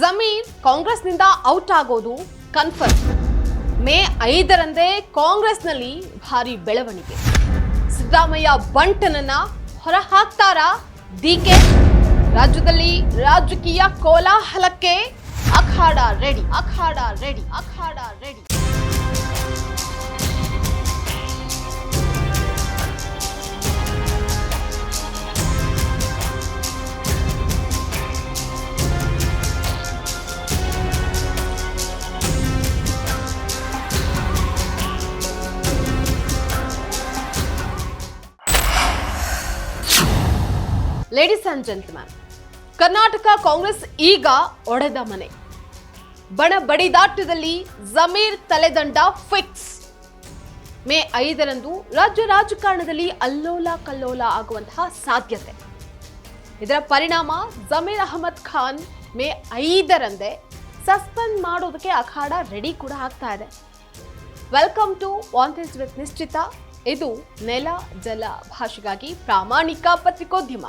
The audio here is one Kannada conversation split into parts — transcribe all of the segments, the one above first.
ಜಮೀರ್ ಕಾಂಗ್ರೆಸ್ನಿಂದ ಔಟ್ ಆಗೋದು ಕನ್ಫರ್ಮ್. ಮೇ 5ರಂದೇ ಕಾಂಗ್ರೆಸ್ನಲ್ಲಿ ಭಾರಿ ಬೆಳವಣಿಗೆ. ಸಿದ್ದರಾಮಯ್ಯ ಬಂಟನನ್ನ ಹೊರ ಹಾಕ್ತಾರಾ ಡಿಕೆ? ರಾಜ್ಯದಲ್ಲಿ ರಾಜಕೀಯ ಕೋಲಾಹಲಕ್ಕೆ ಅಖಾಡ ready. Ladies and gentleman, Karnataka Congress ಈಗ ಒಡೆದ ಮನೆ. ಬಣ ಬಡಿದಾಟದಲ್ಲಿ ಜಮೀರ್ ತಲೆದಂಡ ಫಿಕ್ಸ್. ಮೇ 5ರಂದು ರಾಜ್ಯ ರಾಜಕಾರಣದಲ್ಲಿ ಅಲ್ಲೋಲ ಕಲ್ಲೋಲ ಆಗುವಂತಹ ಸಾಧ್ಯತೆ. ಇದರ ಪರಿಣಾಮ ಜಮೀರ್ ಅಹಮದ್ ಖಾನ್ ಮೇ 5ರಂದೇ ಸಸ್ಪೆಂಡ್ ಮಾಡೋದಕ್ಕೆ ಅಖಾಡ ರೆಡಿ ಕೂಡ ಆಗ್ತಾ ಇದೆ. ವೆಲ್ಕಮ್ ಟು ವಾಂಟೆಡ್ ವಿತ್ ನಿಶ್ಚಿತ. ಇದು ನೆಲ ಜಲ ಭಾಷೆಗಾಗಿ ಪ್ರಾಮಾಣಿಕ ಪತ್ರಿಕೋದ್ಯಮ.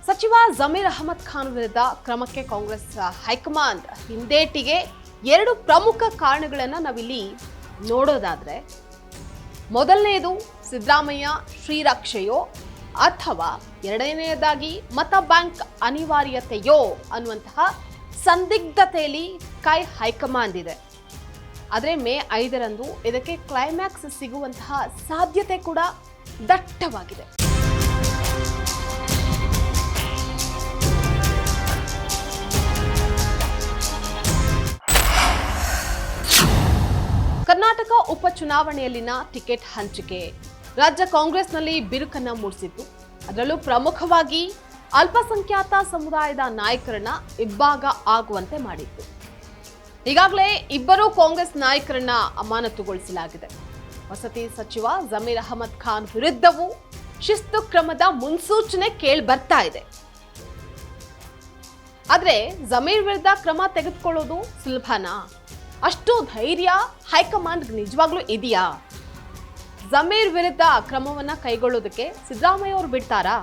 ಸಚಿವ ಜಮೀರ್ ಅಹಮದ್ ಖಾನ್ ವಿರುದ್ಧ ಕ್ರಮಕ್ಕೆ ಕಾಂಗ್ರೆಸ್ ಹೈಕಮಾಂಡ್ ಹಿಂದೇಟಿಗೆ 2 ಪ್ರಮುಖ ಕಾರಣಗಳನ್ನು ನಾವಿಲ್ಲಿ ನೋಡೋದಾದ್ರೆ, ಮೊದಲನೆಯದು ಸಿದ್ದರಾಮಯ್ಯ ಶ್ರೀರಕ್ಷೆಯೋ ಅಥವಾ ಎರಡನೆಯದಾಗಿ ಮತ ಬ್ಯಾಂಕ್ ಅನಿವಾರ್ಯತೆಯೋ ಅನ್ನುವಂತಹ ಸಂದಿಗ್ಧತೆಯಲ್ಲಿ ಹೈಕಮಾಂಡ್ ಇದೆ. ಆದರೆ ಮೇ 5ರಂದು ಇದಕ್ಕೆ ಕ್ಲೈಮ್ಯಾಕ್ಸ್ ಸಿಗುವಂತಹ ಸಾಧ್ಯತೆ ಕೂಡ ದಟ್ಟವಾಗಿದೆ. ಕರ್ನಾಟಕ ಉಪಚುನಾವಣೆಯಲ್ಲಿನ ಟಿಕೆಟ್ ಹಂಚಿಕೆ ರಾಜ್ಯ ಕಾಂಗ್ರೆಸ್ನಲ್ಲಿ ಬಿರುಕನ್ನ ಮೂಡಿಸಿತ್ತು. ಅದರಲ್ಲೂ ಪ್ರಮುಖವಾಗಿ ಅಲ್ಪಸಂಖ್ಯಾತ ಸಮುದಾಯದ ನಾಯಕರನ್ನ ಇಬ್ಬಾಗ ಆಗುವಂತೆ ಮಾಡಿತ್ತು. ಈಗಾಗಲೇ 2 ಕಾಂಗ್ರೆಸ್ ನಾಯಕರನ್ನ ಅಮಾನತುಗೊಳಿಸಲಾಗಿದೆ. ವಸತಿ ಸಚಿವ ಜಮೀರ್ ಅಹಮದ್ ಖಾನ್ ವಿರುದ್ಧವೂ ಶಿಸ್ತು ಕ್ರಮದ ಮುನ್ಸೂಚನೆ ಕೇಳಿ ಬರ್ತಾ ಇದೆ. ಆದ್ರೆ ಜಮೀರ್ ವಿರುದ್ಧ ಕ್ರಮ ತೆಗೆದುಕೊಳ್ಳೋದು ಸುಲಭನಾ? ಅಷ್ಟು ಧೈರ್ಯ ಹೈಕಮಾಂಡ್ ನಿಜವಾಗ್ಲೂ ಇದೆಯಾ? ಜಮೀರ್ ವಿರುದ್ಧ ಕ್ರಮವನ್ನ ಕೈಗೊಳ್ಳೋದಕ್ಕೆ ಸಿದ್ದರಾಮಯ್ಯ ಅವರು ಬಿಡ್ತಾರಾ?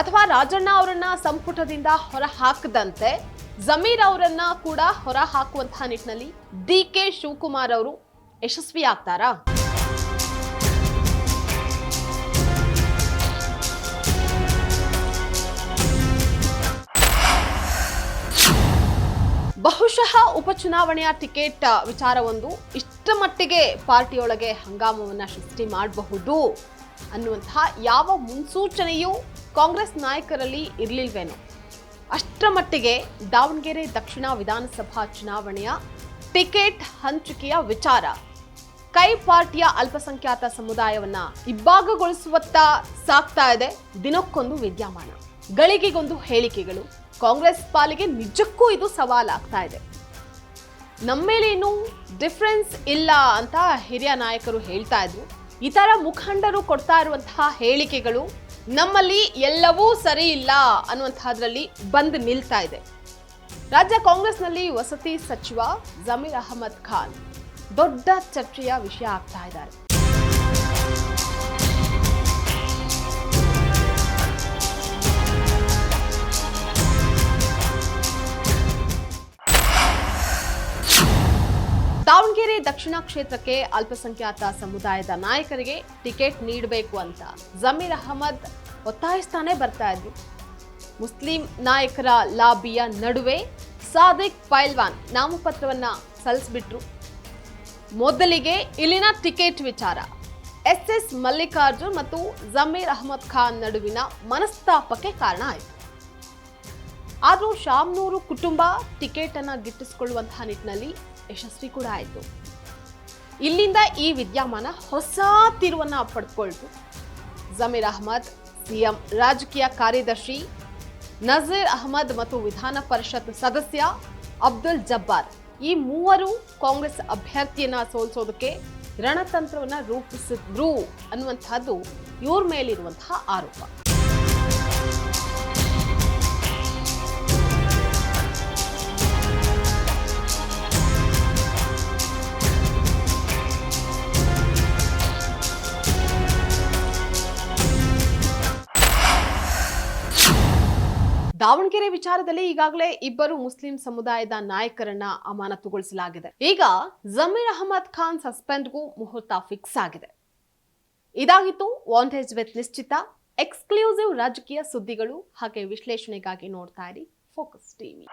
ಅಥವಾ ರಾಜಣ್ಣ ಅವರನ್ನ ಸಂಪುಟದಿಂದ ಹೊರ ಹಾಕದಂತೆ ಜಮೀರ್ ಅವರನ್ನ ಕೂಡ ಹೊರ ಹಾಕುವಂತಹ ನಿಟ್ಟಿನಲ್ಲಿ ಡಿಕೆ ಶಿವಕುಮಾರ್ ಅವರು ಯಶಸ್ವಿ ಆಗ್ತಾರಾ? ಬಹುಶಃ ಉಪಚುನಾವಣೆಯ ಟಿಕೆಟ್ ವಿಚಾರವೊಂದು ಇಷ್ಟ ಮಟ್ಟಿಗೆ ಪಾರ್ಟಿಯೊಳಗೆ ಹಂಗಾಮವನ್ನ ಸೃಷ್ಟಿ ಮಾಡಬಹುದು ಅನ್ನುವಂತಹ ಯಾವ ಮುನ್ಸೂಚನೆಯೂ ಕಾಂಗ್ರೆಸ್ ನಾಯಕರಲ್ಲಿ ಇರಲಿಲ್ವೇನೋ. ಅಷ್ಟರ ಮಟ್ಟಿಗೆ ದಾವಣಗೆರೆ ದಕ್ಷಿಣ ವಿಧಾನಸಭಾ ಚುನಾವಣೆಯ ಟಿಕೆಟ್ ಹಂಚಿಕೆಯ ವಿಚಾರ ಪಾರ್ಟಿಯ ಅಲ್ಪಸಂಖ್ಯಾತ ಸಮುದಾಯವನ್ನ ಇಬ್ಬಾಗಗೊಳಿಸುವತ್ತ ಸಾಗ್ತಾ ಇದೆ. ದಿನಕ್ಕೊಂದು ವಿದ್ಯಮಾನ, ಗಳಿಗೆಗೊಂದು ಹೇಳಿಕೆಗಳು. ಕಾಂಗ್ರೆಸ್ ಪಾಲಿಗೆ ನಿಜಕ್ಕೂ ಇದು ಸವಾಲಾಗ್ತಾ ಇದೆ. ನಮ್ಮೇಲೇನು ಡಿಫರೆನ್ಸ್ ಇಲ್ಲ ಅಂತ ಹಿರಿಯ ನಾಯಕರು ಹೇಳ್ತಾ ಇದ್ರು. ಇತರ ಮುಖಂಡರು ಕೊಡ್ತಾ ಇರುವಂತಹ ಹೇಳಿಕೆಗಳು ನಮ್ಮಲ್ಲಿ ಎಲ್ಲವೂ ಸರಿ ಇಲ್ಲ ಅನ್ನುವಂತಹದ್ರಲ್ಲಿ ಬಂದು ನಿಲ್ತಾ ಇದೆ. ರಾಜ್ಯ ಕಾಂಗ್ರೆಸ್ನಲ್ಲಿ ವಸತಿ ಸಚಿವ ಜಮೀರ್ ಅಹಮದ್ ಖಾನ್ ದೊಡ್ಡ ಚರ್ಚೆಯ ವಿಷಯ ಆಗ್ತಾ ಇದ್ದಾರೆ. ದಾವಣಗೆರೆ ದಕ್ಷಿಣ ಕ್ಷೇತ್ರಕ್ಕೆ ಅಲ್ಪಸಂಖ್ಯಾತ ಸಮುದಾಯದ ನಾಯಕರಿಗೆ ಟಿಕೆಟ್ ನೀಡಬೇಕು ಅಂತ ಜಮೀರ್ ಅಹಮದ್ ಒತ್ತಾಯಿಸ್ತಾನೆ ಬರ್ತಾ ಇದ್ರು. ಮುಸ್ಲಿಂ ನಾಯಕರ ಲಾಬಿಯ ನಡುವೆ ಸಾದಿಕ್ ಪೈಲ್ವಾನ್ ನಾಮಪತ್ರವನ್ನ ಸಲ್ಲಿಸಿಬಿಟ್ರು. ಮೊದಲಿಗೆ ಇಲ್ಲಿನ ಟಿಕೆಟ್ ವಿಚಾರ SS ಮಲ್ಲಿಕಾರ್ಜುನ್ ಮತ್ತು ಜಮೀರ್ ಅಹಮದ್ ಖಾನ್ ನಡುವಿನ ಮನಸ್ತಾಪಕ್ಕೆ ಕಾರಣ ಆಯಿತು. ಆದರೂ ಶಾಮನೂರು ಕುಟುಂಬ ಟಿಕೆಟ್ ಅನ್ನ ಗಿಟ್ಟಿಸಿಕೊಳ್ಳುವಂತಹ ನಿಟ್ಟಿನಲ್ಲಿ ಯಶಸ್ವಿ ಕೂಡ ಆಯಿತು. ಇಲ್ಲಿಂದ ಈ ವಿದ್ಯಮಾನ ಹೊಸ ತಿರುವನ್ನ ಪಡೆದುಕೊಳ್ತು. ಜಮೀರ್ ಅಹಮದ್, ಸಿಎಂ ರಾಜಕೀಯ ಕಾರ್ಯದರ್ಶಿ ನಜೀರ್ ಅಹಮದ್ ಮತ್ತು ವಿಧಾನ ಪರಿಷತ್ ಸದಸ್ಯ ಅಬ್ದುಲ್ ಜಬ್ಬಾರ್, ಈ ಮೂವರು ಕಾಂಗ್ರೆಸ್ ಅಭ್ಯರ್ಥಿಯನ್ನ ಸೋಲಿಸೋದಕ್ಕೆ ರಣತಂತ್ರವನ್ನ ರೂಪಿಸಿದ್ರು ಅನ್ನುವಂತಹದ್ದು ಇವ್ರ ಮೇಲಿರುವಂತಹ ಆರೋಪ. ದಾವಣಗೆರೆ ವಿಚಾರದಲ್ಲಿ ಈಗಾಗಲೇ ಇಬ್ಬರು ಮುಸ್ಲಿಂ ಸಮುದಾಯದ ನಾಯಕರನ್ನ ಅಮಾನತುಗೊಳಿಸಲಾಗಿದೆ. ಈಗ ಜಮೀರ್ ಅಹಮದ್ ಖಾನ್ ಸಸ್ಪೆಂಡ್ಗೂ ಮುಹೂರ್ತ ಫಿಕ್ಸ್ ಆಗಿದೆ. ಇದಾಗಿತ್ತು ವಾಂಟೇಜ್ ವಿತ್ ನಿಶ್ಚಿತ. ಎಕ್ಸ್ಕ್ಲೂಸಿವ್ ರಾಜಕೀಯ ಸುದ್ದಿಗಳು ಹಾಗೆ ವಿಶ್ಲೇಷಣೆಗಾಗಿ ನೋಡ್ತಾ ಇರಿ ಫೋಕಸ್ ಟಿವಿ.